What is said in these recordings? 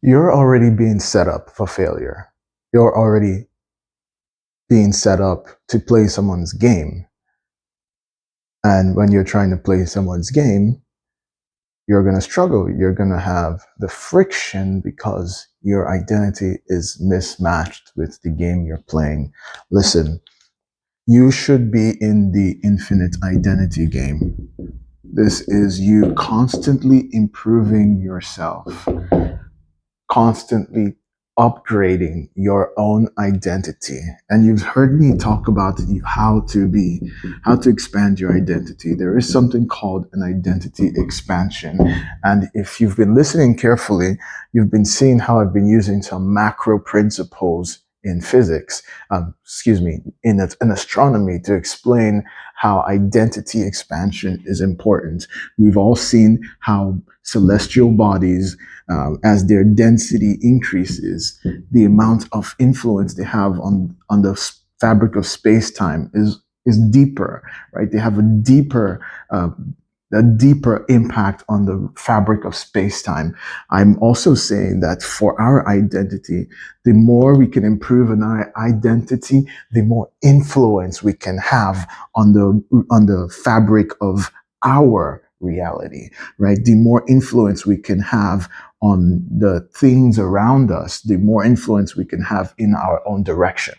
you're already being set up for failure. You're already being set up to play someone's game. And when you're trying to play someone's game, you're going to struggle. You're going to have the friction because your identity is mismatched with the game you're playing. Listen, you should be in the infinite identity game. This is you constantly improving yourself, constantly upgrading your own identity. And you've heard me talk about how to expand your identity. There is something called an identity expansion. And if you've been listening carefully, you've been seeing how I've been using some macro principles in physics, in astronomy to explain how identity expansion is important. We've all seen how celestial bodies, as their density increases, the amount of influence they have on the fabric of space-time is deeper, right? They have a deeper impact on the fabric of space-time. I'm also saying that for our identity, the more we can improve on our identity, the more influence we can have on the fabric of our reality, right? The more influence we can have on the things around us, the more influence we can have in our own direction.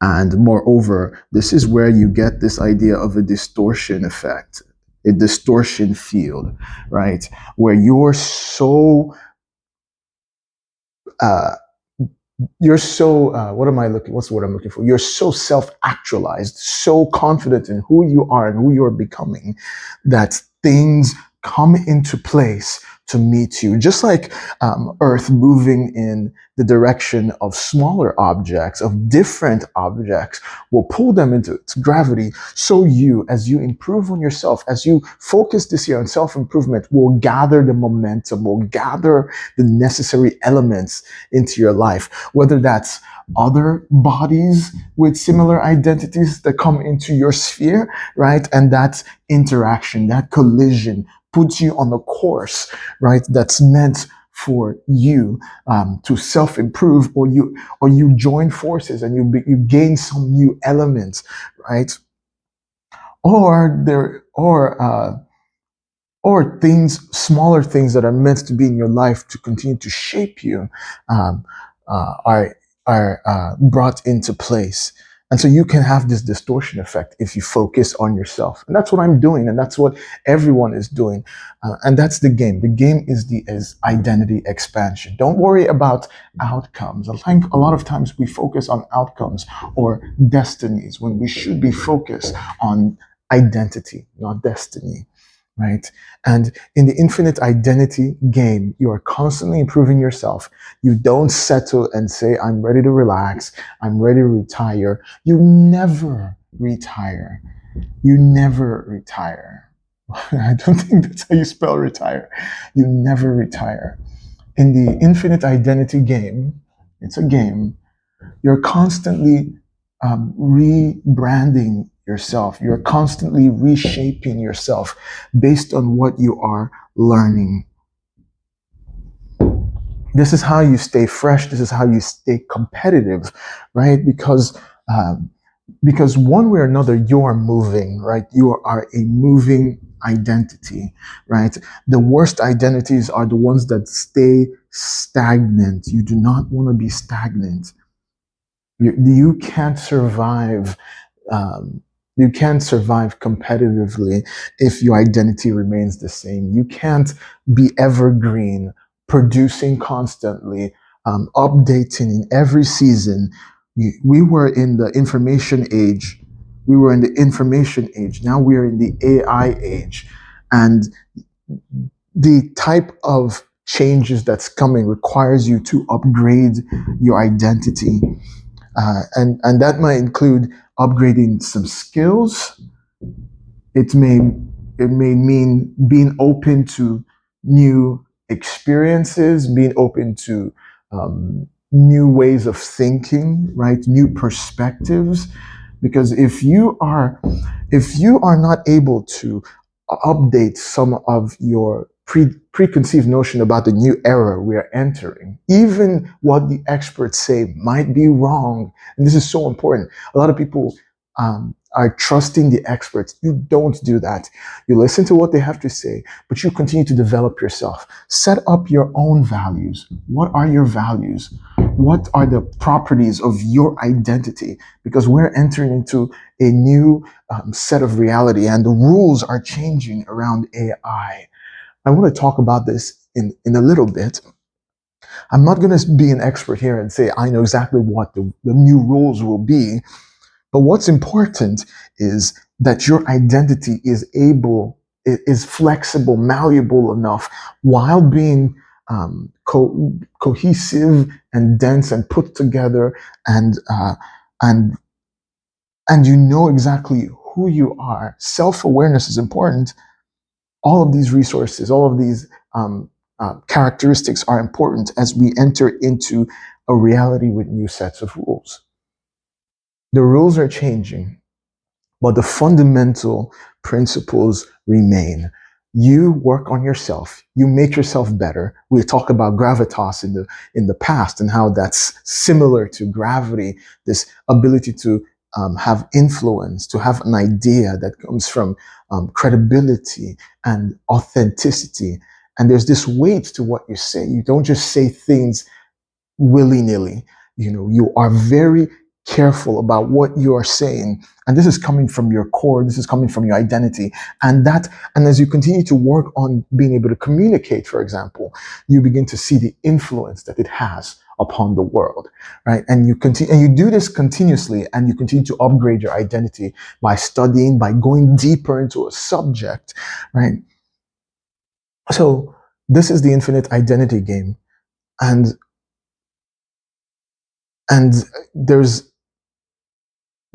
And moreover, this is where you get this idea of a distortion effect, a distortion field, right? Where what's the word I'm looking for? You're so self-actualized, so confident in who you are and who you're becoming that things come into place to meet you. Just like Earth moving in the direction of smaller objects, of different objects, will pull them into its gravity. So you, as you improve on yourself, as you focus this year on self-improvement, will gather the momentum, will gather the necessary elements into your life, whether that's other bodies with similar identities that come into your sphere, right? And that interaction, that collision puts you on the course, right? That's meant for you to self-improve, or you join forces and you gain some new elements, right? Or smaller things that are meant to be in your life to continue to shape you, are brought into place. And so you can have this distortion effect if you focus on yourself. And that's what I'm doing. And that's what everyone is doing. And that's the game. The game is identity expansion. Don't worry about outcomes. I think a lot of times we focus on outcomes or destinies when we should be focused on identity, not destiny. Right? And in the infinite identity game, you are constantly improving yourself. You don't settle and say, I'm ready to relax. I'm ready to retire. You never retire. You never retire. I don't think that's how you spell retire. You never retire. In the infinite identity game, it's a game, you're constantly rebranding yourself. You're constantly reshaping yourself based on what you are learning. This is how you stay fresh. This is how you stay competitive, right? Because one way or another, you are moving, right? You are a moving identity, right? The worst identities are the ones that stay stagnant. You do not want to be stagnant. You can't survive. You can't survive competitively if your identity remains the same. You can't be evergreen, producing constantly, updating in every season. We were in the information age. We were in the information age. Now we are in the AI age. And the type of changes that's coming requires you to upgrade your identity. And that might include upgrading some skills. It may mean being open to new experiences, being open to new ways of thinking, right? New perspectives. Because if you are not able to update some of your preconceived notion about the new era we are entering. Even what the experts say might be wrong. And this is so important. A lot of people are trusting the experts. You don't do that. You listen to what they have to say, but you continue to develop yourself. Set up your own values. What are your values? What are the properties of your identity? Because we're entering into a new set of reality, and the rules are changing around AI. I want to talk about this in a little bit. I'm not going to be an expert here and say I know exactly what the new rules will be, but what's important is that your identity is flexible, malleable enough while being cohesive and dense and put together, and and and you know exactly who you are. Self-awareness is important. All of these resources, all of these characteristics are important as we enter into a reality with new sets of rules. The rules are changing, but the fundamental principles remain. You work on yourself. You make yourself better. We talk about gravitas in the past and how that's similar to gravity. This ability to have influence, to have an idea that comes from credibility and authenticity. And there's this weight to what you say. You don't just say things willy-nilly. You are very careful about what you are saying, and this is coming from your core, this is coming from your identity. And as you continue to work on being able to communicate, for example, you begin to see the influence that it has upon the world, right? And you do this continuously, and you continue to upgrade your identity by studying, by going deeper into a subject, right? So this is the infinite identity game. And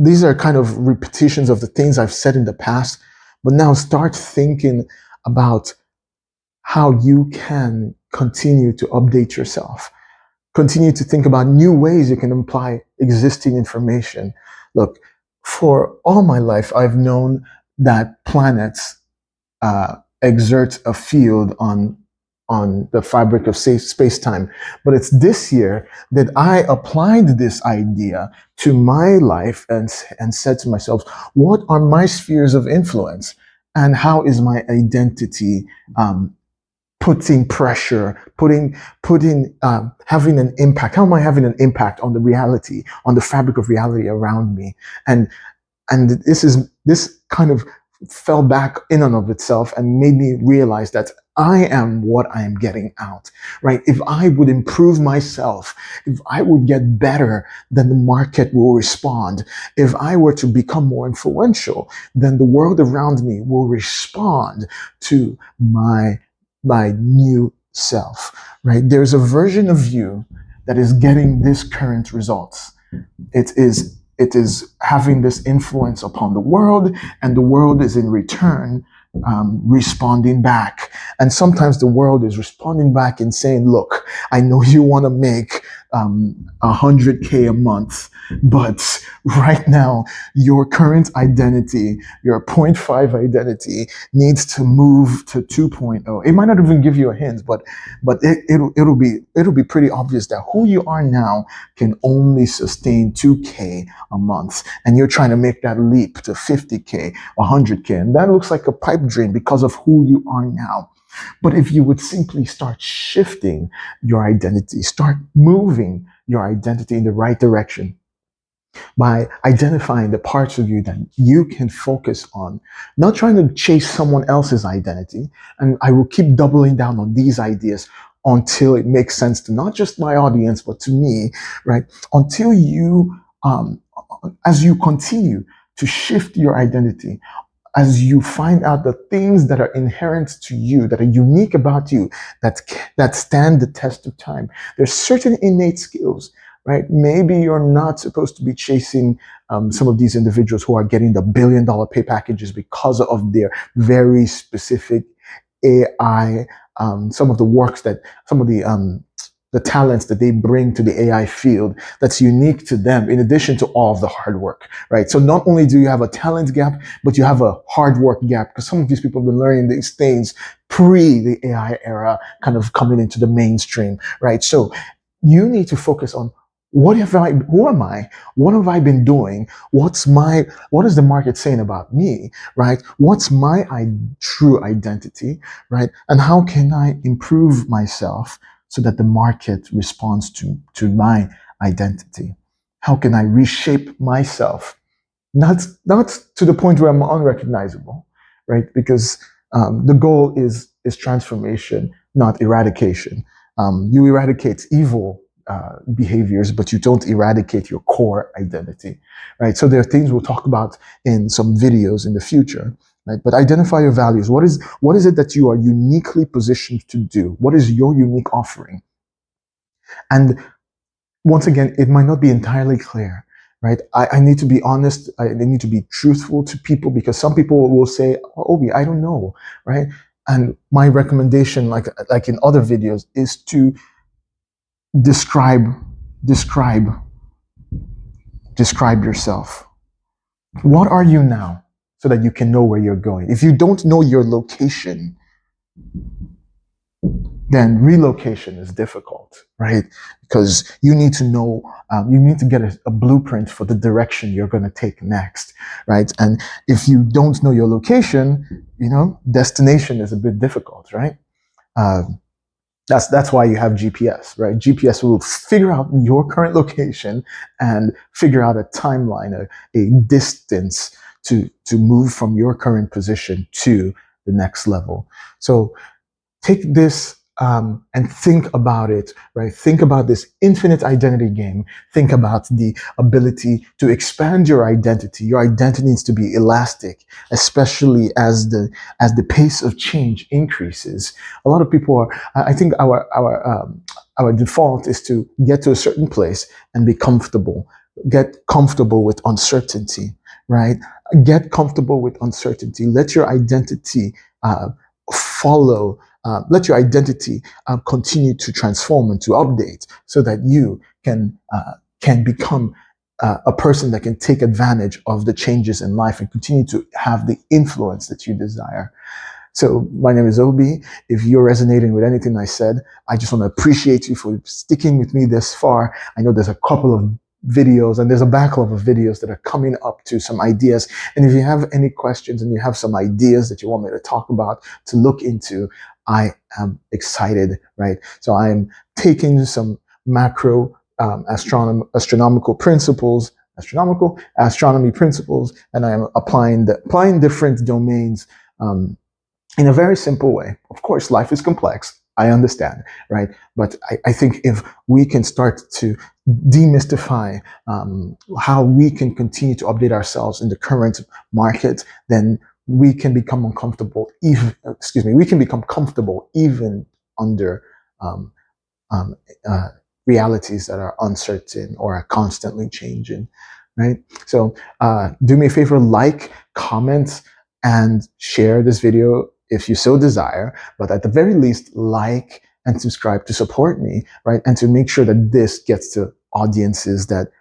these are kind of repetitions of the things I've said in the past, but now start thinking about how you can continue to update yourself. Continue to think about new ways you can apply existing information. Look, for all my life, I've known that planets exert a field on the fabric of space-time. But it's this year that I applied this idea to my life and said to myself, what are my spheres of influence? And how is my identity putting pressure, having an impact? How am I having an impact on the reality, on the fabric of reality around me? And this kind of fell back in and of itself and made me realize that I am what I am getting out, right? If I would improve myself, if I would get better, then the market will respond. If I were to become more influential, then the world around me will respond to my new self, right? There's a version of you that is getting this current results. It is having this influence upon the world, and the world is in return responding back. And sometimes the world is responding back and saying, look, I know you want to make 100K a month, but right now your current identity, your 0.5 identity, needs to move to 2.0. It might not even give you a hint, but it'll be pretty obvious that who you are now can only sustain 2K a month, and you're trying to make that leap to 50K, 100K, and that looks like a pipe dream because of who you are now. But if you would simply start shifting your identity, start moving your identity in the right direction by identifying the parts of you that you can focus on, not trying to chase someone else's identity. And I will keep doubling down on these ideas until it makes sense to not just my audience, but to me, right? Until as you continue to shift your identity, as you find out the things that are inherent to you, that are unique about you, that stand the test of time. There's certain innate skills, right? Maybe you're not supposed to be chasing some of these individuals who are getting the $1 billion pay packages because of their very specific AI, some of the the talents that they bring to the AI field that's unique to them, in addition to all of the hard work, right? So not only do you have a talent gap, but you have a hard work gap, because some of these people have been learning these things pre the AI era kind of coming into the mainstream, right? So you need to focus on who am I? What have I been doing? What is the market saying about me, right? What's my true identity, right? And how can I improve myself so that the market responds to my identity? How can I reshape myself? Not to the point where I'm unrecognizable, right? Because the goal is transformation, not eradication. You eradicate evil behaviors, but you don't eradicate your core identity, right? So there are things we'll talk about in some videos in the future, right? But identify your values. What is it that you are uniquely positioned to do? What is your unique offering? And once again, it might not be entirely clear, right? I need to be honest. I need to be truthful to people, because some people will say, oh, Obi, I don't know, right? And my recommendation, like in other videos, is to describe describe describe yourself. What are you now, so that you can know where you're going? If you don't know your location, then relocation is difficult, right? Because you need to know, you need to get a blueprint for the direction you're going to take next, right? And if you don't know your location, destination is a bit difficult, right? That's why you have GPS, right? GPS will figure out your current location and figure out a timeline, a distance to move from your current position to the next level. So take this and think about it, right? Think about this infinite identity game. Think about the ability to expand your identity. Your identity needs to be elastic, especially as the pace of change increases. A lot of people are. I think our default is to get to a certain place and be comfortable. Get comfortable with uncertainty, right? Get comfortable with uncertainty. Let your identity follow. Let your identity continue to transform and to update, so that you can become a person that can take advantage of the changes in life and continue to have the influence that you desire. So my name is Obi. If you're resonating with anything I said, I just want to appreciate you for sticking with me this far. I know there's a couple of videos, and there's a backlog of videos that are coming up to some ideas. And if you have any questions and you have some ideas that you want me to talk about, to look into, I am excited, right? So I am taking some macro astronomical principles, astronomy principles, and I am applying different domains in a very simple way. Of course, life is complex. I understand, right? But I think if we can start to demystify how we can continue to update ourselves in the current market, then we can become we can become comfortable even under um, um, realities that are uncertain or are constantly changing, right? So do me a favor, like, comment, and share this video if you so desire, but at the very least, like and subscribe to support me, right? And to make sure that this gets to audiences that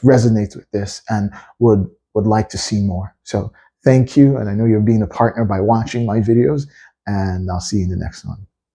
resonates with this and would like to see more. So thank you, and I know you're being a partner by watching my videos, and I'll see you in the next one.